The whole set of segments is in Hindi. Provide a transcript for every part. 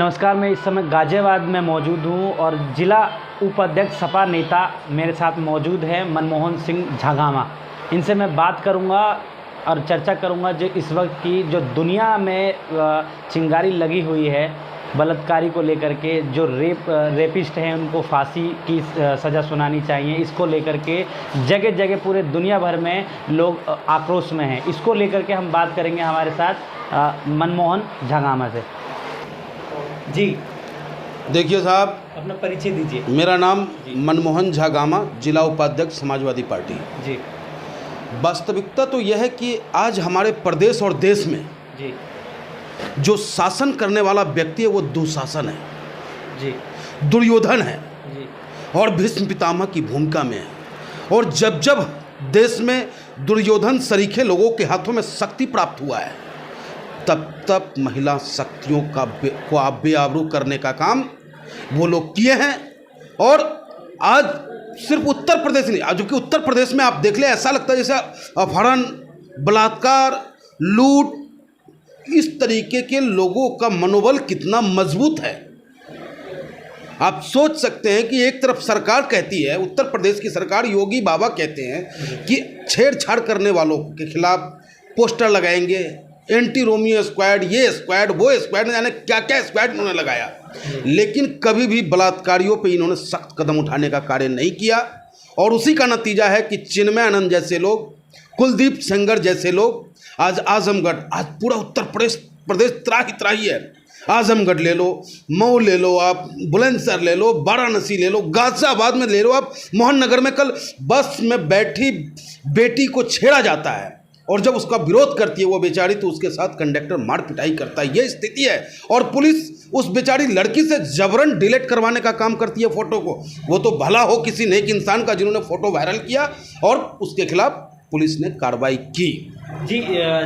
नमस्कार, मैं इस समय गाज़ियाबाद में मौजूद हूँ और ज़िला उपाध्यक्ष सपा नेता मेरे साथ मौजूद हैं मनमोहन सिंह झागामा। इनसे मैं बात करूँगा और चर्चा करूँगा जो इस वक्त की जो दुनिया में चिंगारी लगी हुई है बलात्कारी को लेकर के, जो रेपिस्ट हैं उनको फांसी की सज़ा सुनानी चाहिए, इसको लेकर के जगह जगह पूरे दुनिया भर में लोग आक्रोश में हैं। इसको लेकर के हम बात करेंगे हमारे साथ मनमोहन झागामा से। जी देखिए साहब, अपना परिचय दीजिए। मेरा नाम मनमोहन झागामा, जिला उपाध्यक्ष समाजवादी पार्टी। जी। वास्तविकता तो यह है कि आज हमारे प्रदेश और देश में जी जो शासन करने वाला व्यक्ति है वो दुशासन है, जी दुर्योधन है जी और भीष्म पितामह की भूमिका में है। और जब जब देश में दुर्योधन सरीखे लोगों के हाथों में शक्ति प्राप्त हुआ है, तब तब महिला शक्तियों को बेआबरू करने का काम वो लोग किए हैं। और आज सिर्फ उत्तर प्रदेश नहीं, आज जबकि उत्तर प्रदेश में आप देख ले, ऐसा लगता है जैसे अपहरण, बलात्कार, लूट, इस तरीके के लोगों का मनोबल कितना मजबूत है। आप सोच सकते हैं कि एक तरफ सरकार कहती है, उत्तर प्रदेश की सरकार, योगी बाबा कहते हैं कि छेड़छाड़ करने वालों के खिलाफ पोस्टर लगाएंगे, एंटी रोमियो स्क्वाड, ये स्क्वाड, वो स्क्वाड, न जाने क्या क्या स्क्वाड उन्होंने लगाया, लेकिन कभी भी बलात्कारियों पे इन्होंने सख्त कदम उठाने का कार्य नहीं किया। और उसी का नतीजा है कि चिन्मय आनंद जैसे लोग, कुलदीप सेंगर जैसे लोग, आज आजमगढ़, आज पूरा उत्तर प्रदेश त्राही है। आजमगढ़ ले लो, मऊ ले लो, आप बुलंदशहर ले लो, वाराणसी ले लो, गाजियाबाद में ले लो, आप मोहन नगर में कल बस में बैठी बेटी को छेड़ा जाता है और जब उसका विरोध करती है वो बेचारी, तो उसके साथ कंडक्टर मार पिटाई करता है। ये स्थिति है। और पुलिस उस बेचारी लड़की से जबरन डिलीट करवाने का काम करती है फ़ोटो को। वो तो भला हो किसी नेक इंसान का जिन्होंने फ़ोटो वायरल किया और उसके खिलाफ पुलिस ने कार्रवाई की। जी,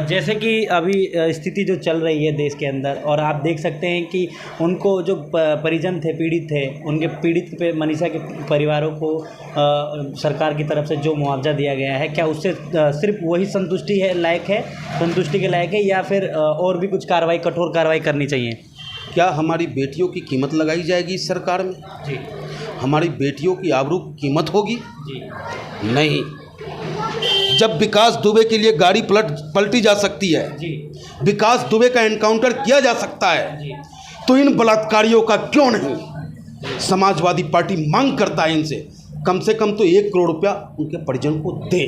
जैसे कि अभी स्थिति जो चल रही है देश के अंदर, और आप देख सकते हैं कि उनको जो परिजन थे, पीड़ित थे, उनके पीड़ित पे मनीषा के परिवारों को सरकार की तरफ से जो मुआवजा दिया गया है, क्या उससे सिर्फ वही संतुष्टि के लायक है या फिर और भी कुछ कार्रवाई, कठोर कार्रवाई करनी चाहिए? क्या हमारी बेटियों की कीमत लगाई जाएगी इस सरकार में? जी। हमारी बेटियों की आबरू कीमत होगी? जी नहीं। जब विकास दुबे के लिए गाड़ी पलटी जा सकती है, जी, विकास दुबे का एनकाउंटर किया जा सकता है, जी, तो इन बलात्कारियों का क्यों नहीं? समाजवादी पार्टी मांग करता है इनसे कम से कम तो 1 करोड़ रुपया उनके परिजन को दे।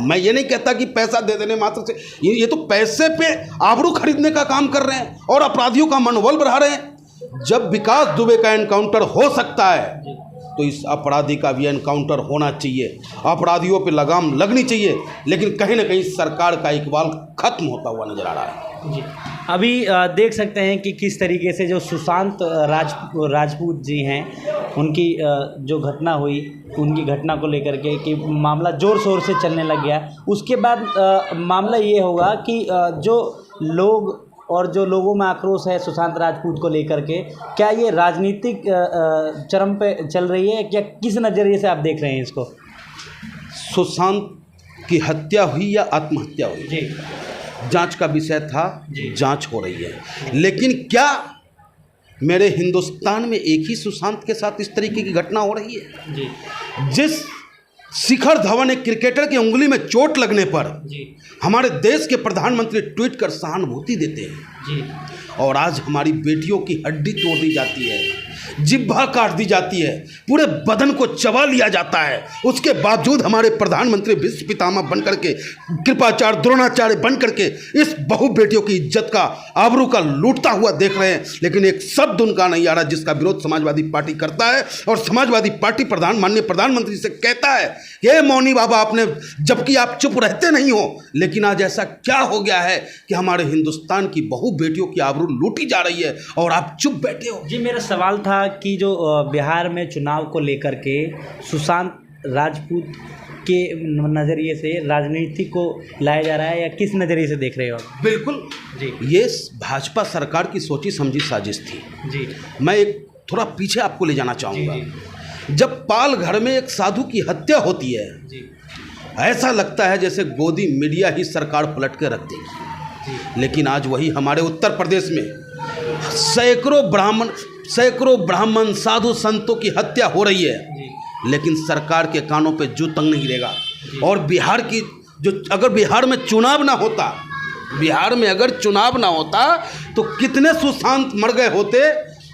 मैं ये नहीं कहता कि पैसा दे देने मात्र से, ये तो पैसे पे आबरू खरीदने का काम कर रहे हैं और अपराधियों का मनोबल बढ़ा रहे हैं। जब विकास दुबे का एनकाउंटर हो सकता है तो इस अपराधी का भी एनकाउंटर होना चाहिए, अपराधियों पे लगाम लगनी चाहिए। लेकिन कहीं ना कहीं सरकार का इकबाल खत्म होता हुआ नजर आ रहा है। जी। अभी देख सकते हैं कि किस तरीके से जो सुशांत राजपूत जी हैं, उनकी जो घटना हुई, उनकी घटना को लेकर के कि मामला ज़ोर शोर से चलने लग गया। उसके बाद मामला ये होगा कि जो लोग और जो लोगों में आक्रोश है सुशांत राजपूत को लेकर के, क्या ये राजनीतिक चरम पे चल रही है, क्या किस नज़रिए से आप देख रहे हैं इसको? सुशांत की हत्या हुई या आत्महत्या हुई, जी, जांच का विषय था, जांच हो रही है। लेकिन क्या मेरे हिंदुस्तान में एक ही सुशांत के साथ इस तरीके की घटना हो रही है? जी। जिस शिखर धवन, एक क्रिकेटर की उंगली में चोट लगने पर जी, हमारे देश के प्रधानमंत्री ट्वीट कर सहानुभूति देते हैं, जी, और आज हमारी बेटियों की हड्डी तोड़ दी जाती है, जिह्वा काट दी जाती है, पूरे बदन को चबा लिया जाता है। उसके बावजूद हमारे प्रधानमंत्री भीष्म पितामह बनकर के, कृपाचार्य, द्रोणाचार्य बनकर के इस बहु बेटियों की इज्जत का, आबरू का लूटता हुआ देख रहे हैं। लेकिन एक शब्द उनका नहीं आ रहा जिसका विरोध समाजवादी पार्टी करता है। और समाजवादी पार्टी माननीय प्रधानमंत्री से कहता है, ये मौनी बाबा आपने, जबकि आप चुप रहते नहीं हो, लेकिन आज ऐसा क्या हो गया है कि हमारे हिंदुस्तान की बहु बेटियों की आबरू लूटी जा रही है और आप चुप बैठे हो? जी, मेरा सवाल था कि जो बिहार में चुनाव को लेकर के सुशांत राजपूत के नज़रिए से राजनीति को लाया जा रहा है, या किस नज़रिए से देख रहे हो आप? बिल्कुल जी, ये भाजपा सरकार की सोची समझी साजिश थी। जी, मैं एक थोड़ा पीछे आपको ले जाना चाहूँगा। जी, जब पालघर में एक साधु की हत्या होती है, जी, ऐसा लगता है जैसे गोदी मीडिया ही सरकार पलट के रख देगी। लेकिन आज वही हमारे उत्तर प्रदेश में सैकड़ों ब्राह्मण साधु संतों की हत्या हो रही है, लेकिन सरकार के कानों पे जू तंग नहीं गिरेगा। और बिहार की अगर बिहार में चुनाव ना होता तो कितने सुशांत मर गए होते,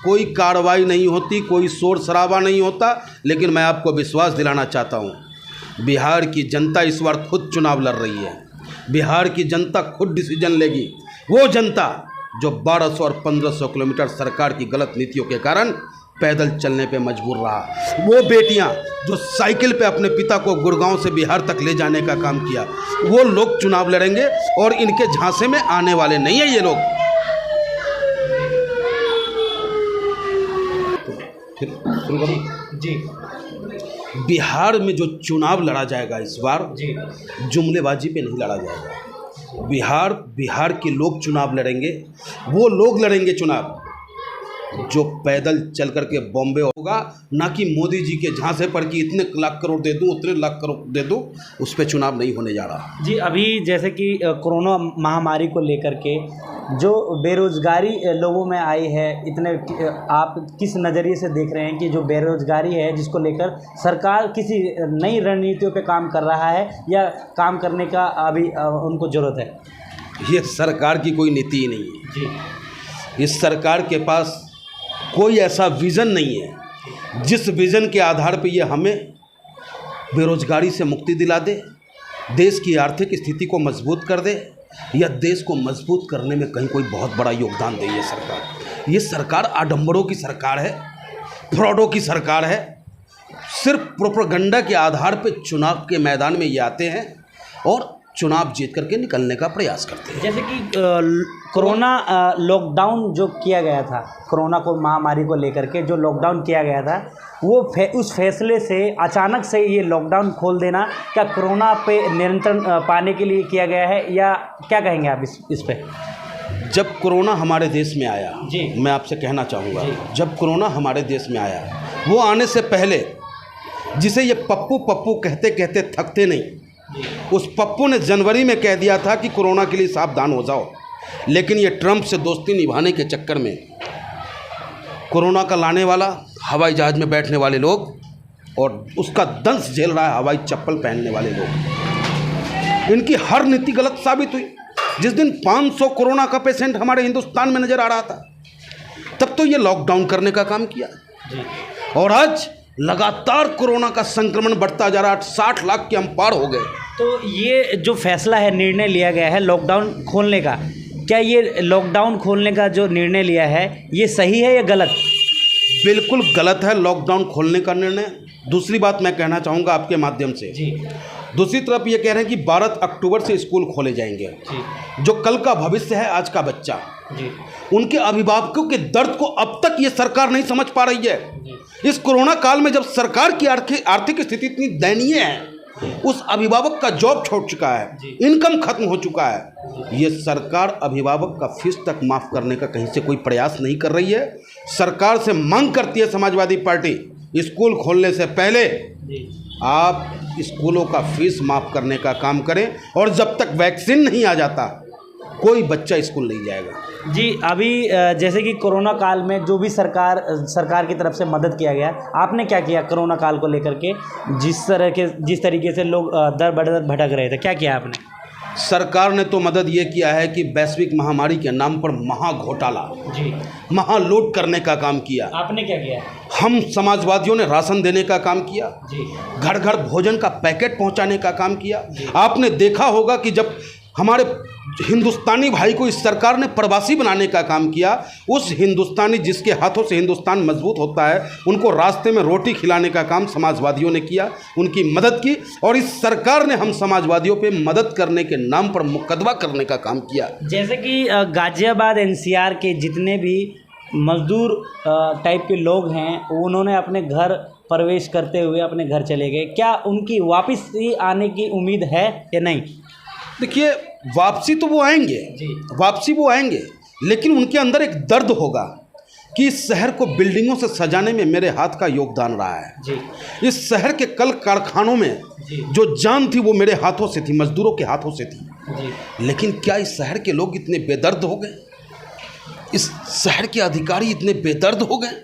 कोई कार्रवाई नहीं होती, कोई शोर शराबा नहीं होता। लेकिन मैं आपको विश्वास दिलाना चाहता हूँ, बिहार की जनता इस बार खुद चुनाव लड़ रही है। बिहार की जनता खुद डिसीजन लेगी। वो जनता जो 1200 और 1500 किलोमीटर सरकार की गलत नीतियों के कारण पैदल चलने पे मजबूर रहा, वो बेटियां जो साइकिल पे अपने पिता को गुड़गांव से बिहार तक ले जाने का काम किया, वो लोग चुनाव लड़ेंगे और इनके झांसे में आने वाले नहीं है ये लोग। फिर शुरू करूं? जी। बिहार में जो चुनाव लड़ा जाएगा इस बार, जुमलेबाजी पे नहीं लड़ा जाएगा। बिहार के लोग चुनाव लड़ेंगे। वो लोग लड़ेंगे चुनाव जो पैदल चल करके बॉम्बे होगा, ना कि मोदी जी के झांसे पर कि इतने लाख करोड़ दे दूं, उतने लाख करोड़ दे दूं, उस पर चुनाव नहीं होने जा रहा। जी, अभी जैसे कि कोरोना महामारी को लेकर के जो बेरोजगारी लोगों में आई है, इतने आप किस नज़रिए से देख रहे हैं कि जो बेरोजगारी है जिसको लेकर सरकार किसी नई रणनीतियों पे काम कर रहा है या काम करने का अभी उनको ज़रूरत है? ये सरकार की कोई नीति ही नहीं है जी। इस सरकार के पास कोई ऐसा विज़न नहीं है जिस विज़न के आधार पे ये हमें बेरोजगारी से मुक्ति दिला दे, देश की आर्थिक स्थिति को मजबूत कर दे या देश को मजबूत करने में कहीं कोई बहुत बड़ा योगदान दे। ये सरकार आडंबरों की सरकार है, फ्रॉडों की सरकार है। सिर्फ प्रोपेगेंडा के आधार पे चुनाव के मैदान में ये आते हैं और चुनाव जीत करके निकलने का प्रयास करते हैं। जैसे कि कोरोना लॉकडाउन जो किया गया था, कोरोना को महामारी को लेकर के जो लॉकडाउन किया गया था, वो उस फैसले से अचानक से ये लॉकडाउन खोल देना क्या कोरोना पे नियंत्रण पाने के लिए किया गया है या क्या कहेंगे आप इस पे? जब कोरोना हमारे देश में आया, जी, मैं आपसे कहना चाहूँगा, जब कोरोना हमारे देश में आया, वो आने से पहले जिसे ये पप्पू पप्पू कहते कहते थकते नहीं, उस पप्पू ने जनवरी में कह दिया था कि कोरोना के लिए सावधान हो जाओ। लेकिन ये ट्रंप से दोस्ती निभाने के चक्कर में कोरोना का लाने वाला, हवाई जहाज़ में बैठने वाले लोग और उसका दंश झेल रहा है हवाई चप्पल पहनने वाले लोग, इनकी हर नीति गलत साबित हुई। जिस दिन 500 कोरोना का पेशेंट हमारे हिंदुस्तान में नज़र आ रहा था, तब तो ये लॉकडाउन करने का काम किया और आज लगातार कोरोना का संक्रमण बढ़ता जा रहा है। 60 लाख के हम पार हो गए। तो ये जो फैसला है, निर्णय लिया गया है लॉकडाउन खोलने का, क्या ये लॉकडाउन खोलने का जो निर्णय लिया है ये सही है या गलत? बिल्कुल गलत है लॉकडाउन खोलने का निर्णय। दूसरी बात मैं कहना चाहूँगा आपके माध्यम से जी। दूसरी तरफ ये कह रहे हैं कि 12 अक्टूबर से स्कूल खोले जाएंगे जी। जो कल का भविष्य है, आज का बच्चा जी, उनके अभिभावकों के दर्द को अब तक ये सरकार नहीं समझ पा रही है। इस कोरोना काल में जब सरकार की आर्थिक स्थिति इतनी दयनीय है, उस अभिभावक का जॉब छोड़ चुका है, इनकम खत्म हो चुका है, ये सरकार अभिभावक का फीस तक माफ़ करने का कहीं से कोई प्रयास नहीं कर रही है। सरकार से मांग करती है समाजवादी पार्टी, स्कूल खोलने से पहले आप स्कूलों का फीस माफ़ करने का काम करें और जब तक वैक्सीन नहीं आ जाता कोई बच्चा स्कूल नहीं जाएगा। जी, अभी जैसे कि कोरोना काल में जो भी सरकार की तरफ से मदद किया गया, आपने क्या किया कोरोना काल को लेकर के? जिस तरीके से लोग दर बदर भटक रहे थे, क्या किया आपने? सरकार ने तो मदद ये किया है कि वैश्विक महामारी के नाम पर महाघोटाला, जी, महालूट करने का काम किया। आपने क्या किया? हम समाजवादियों ने राशन देने का काम किया, जी, घर घर भोजन का पैकेट पहुंचाने का काम किया। आपने देखा होगा कि जब हमारे हिंदुस्तानी भाई को इस सरकार ने प्रवासी बनाने का काम किया, उस हिंदुस्तानी जिसके हाथों से हिंदुस्तान मजबूत होता है, उनको रास्ते में रोटी खिलाने का काम समाजवादियों ने किया, उनकी मदद की। और इस सरकार ने हम समाजवादियों पे मदद करने के नाम पर मुकदमा करने का काम किया। जैसे कि गाजियाबाद NCR के जितने भी मजदूर टाइप के लोग हैं, उन्होंने अपने घर प्रवेश करते हुए अपने घर चले गए, क्या उनकी वापस आने की उम्मीद है या नहीं? देखिए, वापसी तो वो आएंगे, वापसी वो आएंगे, लेकिन उनके अंदर एक दर्द होगा कि इस शहर को बिल्डिंगों से सजाने में मेरे हाथ का योगदान रहा है जी। इस शहर के कल कारखानों में जो जान थी वो मेरे हाथों से थी, मजदूरों के हाथों से थी जी। लेकिन क्या इस शहर के लोग इतने बेदर्द हो गए? इस शहर के अधिकारी इतने बेदर्द हो गए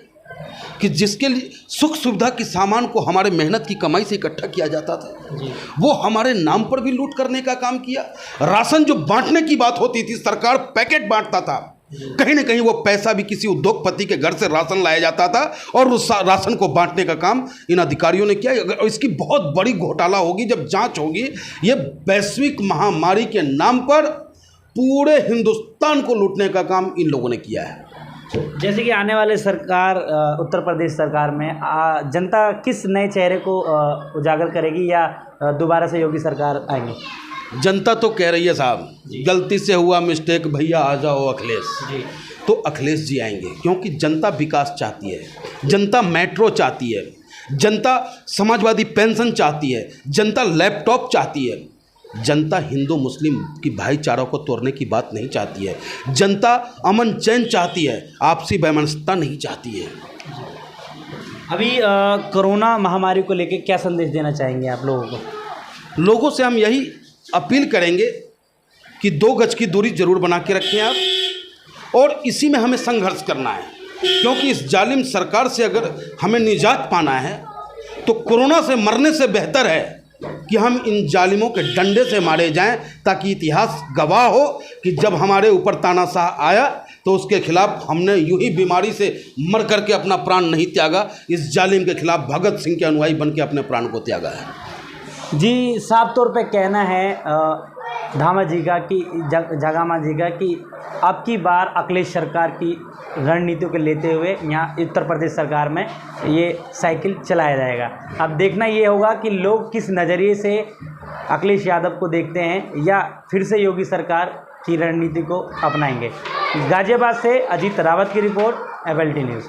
कि जिसके लिए सुख सुविधा के सामान को हमारे मेहनत की कमाई से इकट्ठा किया जाता था, वो हमारे नाम पर भी लूट करने का काम किया। राशन जो बांटने की बात होती थी, सरकार पैकेट बांटता था, कहीं ना कहीं वो पैसा भी किसी उद्योगपति के घर से राशन लाया जाता था और उस राशन को बांटने का काम इन अधिकारियों ने किया। अगर इसकी बहुत बड़ी घोटाला होगी, जब जांच होगी। ये वैश्विक महामारी के नाम पर पूरे हिंदुस्तान को लूटने का काम इन लोगों ने किया है। जैसे कि आने वाले सरकार उत्तर प्रदेश सरकार में जनता किस नए चेहरे को उजागर करेगी या दोबारा से योगी सरकार आएंगे? जनता तो कह रही है साहब, गलती से हुआ मिस्टेक, भैया आ जाओ अखिलेश जी। तो अखिलेश जी आएंगे, क्योंकि जनता विकास चाहती है, जनता मेट्रो चाहती है, जनता समाजवादी पेंशन चाहती है, जनता लैपटॉप चाहती है, जनता हिंदू मुस्लिम की भाईचारा को तोड़ने की बात नहीं चाहती है, जनता अमन चैन चाहती है, आपसी वैमनस्यता नहीं चाहती है। अभी कोरोना महामारी को लेकर क्या संदेश देना चाहेंगे आप लोगों को? लोगों से हम यही अपील करेंगे कि 2 गज की दूरी जरूर बना के रखें आप, और इसी में हमें संघर्ष करना है, क्योंकि इस जालिम सरकार से अगर हमें निजात पाना है तो कोरोना से मरने से बेहतर है कि हम इन जालिमों के डंडे से मारे जाएं, ताकि इतिहास गवाह हो कि जब हमारे ऊपर तानाशाह आया तो उसके खिलाफ हमने यूं ही बीमारी से मर करके अपना प्राण नहीं त्यागा, इस जालिम के खिलाफ भगत सिंह के अनुयायी बन के अपने प्राण को त्यागा है। जी, साफ तौर पे कहना है धामा जी का कि जगामा जी का कि अब की बार अखिलेश सरकार की रणनीतियों को लेते हुए यहाँ उत्तर प्रदेश सरकार में ये साइकिल चलाया जाएगा। अब देखना ये होगा कि लोग किस नज़रिए से अखिलेश यादव को देखते हैं या फिर से योगी सरकार की रणनीति को अपनाएंगे। गाजियाबाद से अजीत रावत की रिपोर्ट, FLT न्यूज़।